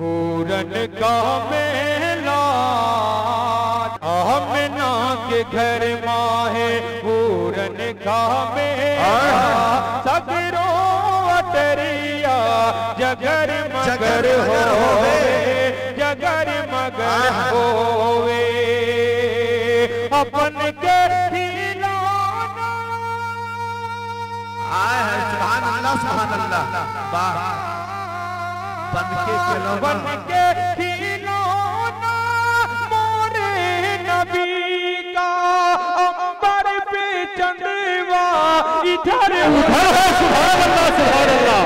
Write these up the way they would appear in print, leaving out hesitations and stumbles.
पूरन का मेला आमना के घर माहे पूरन का मेला सगरो अटरिया जगर मगर होवे जगर मगर होवे अपन के खिलौना आए है सुभान अल्लाह वाह बन के खिलौना मोरे नबी का अंबर पे चंदवा इधर उधर सुभान अल्लाह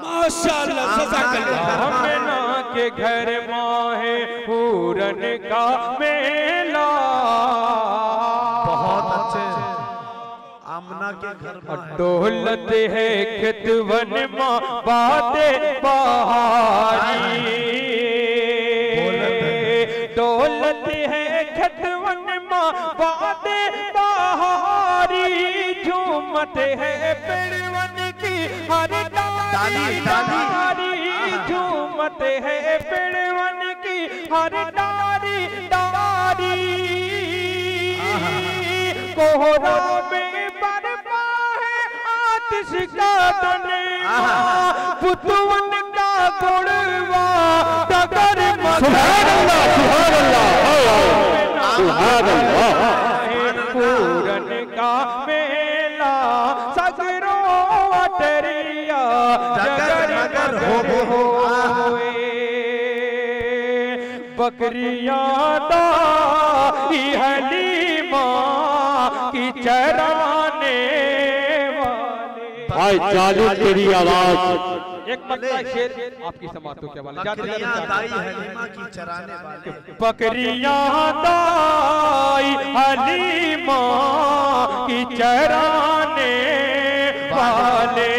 माशाअल्लाह जज़ाकल्लाह आमना के घर माहे पूरन का मेला बहुत अच्छे आमना के घर में डोलत है खेतवन माँ बातें बहारी डोलत है खेतवन माँ बातें बहारी झूमत है पेड़वन की हर डाली झूमत है पेड़वन की हर डाली डाली कोहरा में का तनवा पुतवन का गुड़वा डगर सुभान अल्लाह सुभान अल्लाह पूरन का मेला सगरो अटरिया जगर मगर होवे बकरियां दाई हलीमा की चराने भाई चालू तेरी आवाज एक मक्का शेर आपकी समातों के वाले बकरियां दाई हलीमा की चराने वाले बकरियां दाई हलीमा की चराने वाले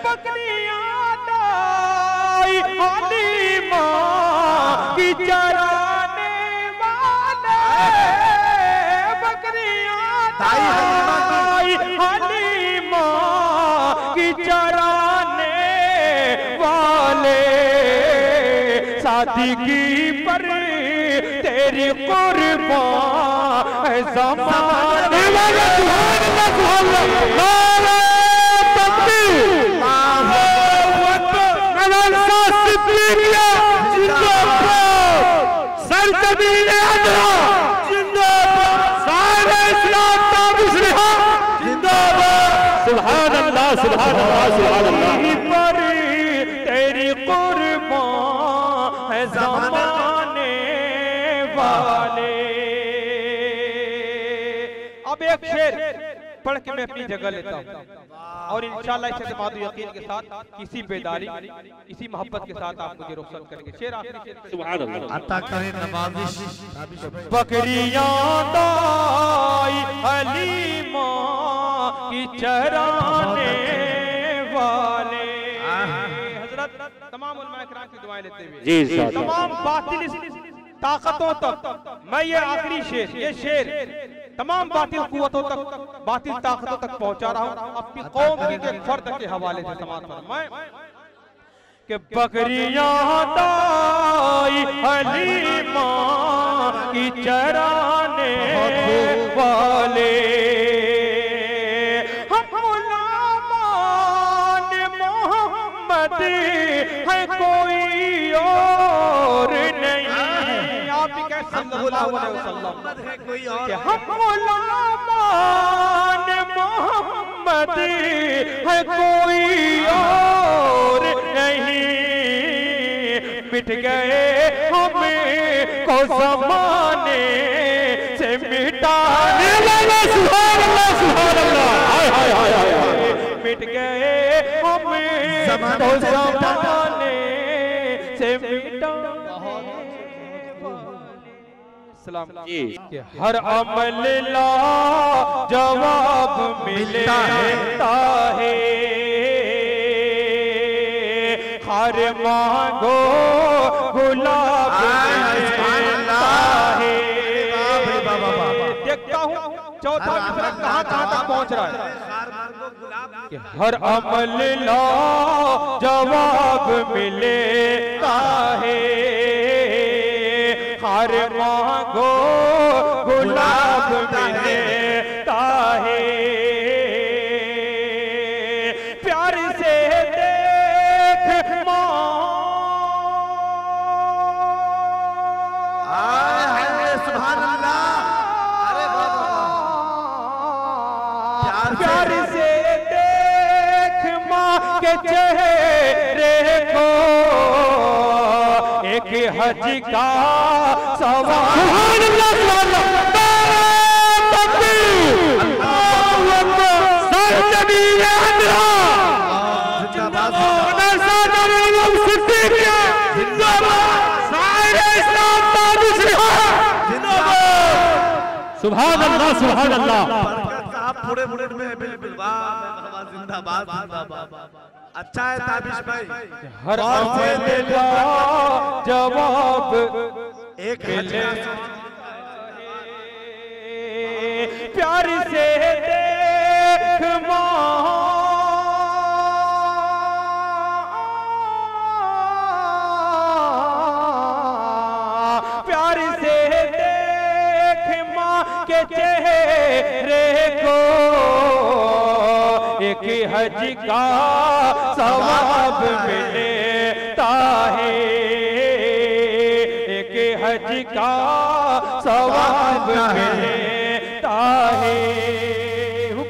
बकरियां दाई हलीमा की चराने वाले बकरियां दाई हलीमा की चराने वाले सादगी पर तेरी कुर्बान है ज़माने वाले सुभान अल्लाह नारे तकबीर अल्लाहू अकबर नवाज़ा सिद्दीकिया जिंदाबाद सरकबीर अदरा जिंदाबाद सारे इस्लाम ताबुशरिहा जिंदाबाद सुभान अल्लाह सुभान अल्लाह सुभान अल्लाह पर तेरी कुर्बान है ज़माने वाले। अब एक शेर पढ़ के मैं अपनी जगह लेता हूँ और इंशाअल्लाह इस एतमाद यकीन के साथ किसी बेदारी इसी मोहब्बत के साथ आप मुझे रुखसत करेंगे। शेर आखिरी शेर सुभान अल्लाह अता करे नवाजिश बकरियां दाई हलीमा की चराने वाले हजरत तमाम उलमा इकराम की दुआएं लेते हुए जी साहब तमाम बातिल ताकतों तक मैं ये आखिरी शेर ये शेर तमाम बातिल कुव्वतों तक बातिल ताकतों तक पहुंचा रहा हूं अपनी कौम के एक फर्द के हवाले से समाज फरमाएं कि बकरियां दाई हलीमा की चराने वाले हम गुलामान मोहम्मद है कोई और नहीं। आप भी कह सल्लल्लाहु अलैहि वसल्लम कि हम गुलामान मोहम्मद है कोई और नहीं। मिट गए हमें को ज़माने से मिटाने वाले सुभान अल्लाह हाय हाय हाय हाय मिट गए हमें को ज़माने से मिटाने सलाम कि हर अमल ला जवाब मिलता है हर मांगो गुलाब मिलता है। देखता हूँ चौथा मिसरा कहाँ तक पहुँच रहा है। कि हर अमल ला जवाब मिलेता है, हर मांगो गुलाब मिलेता है। प्यार से देख माँ, सुभान अल्लाह। अरे प्यार से देख माँ के चेहरे को, एक हज का सवाल। सुभान अल्लाह सुभान अल्लाह। पूरे मुल्क में बिल्कुल जिंदाबाद जिंदाबाद। अच्छा है ताबिश भाई, हर अमल का जवाब एक प्यार से देख माँ, प्यार से देख माँ के चेहरे को, एक हज का सवाब मिलता है, एक हज का सवाब मिले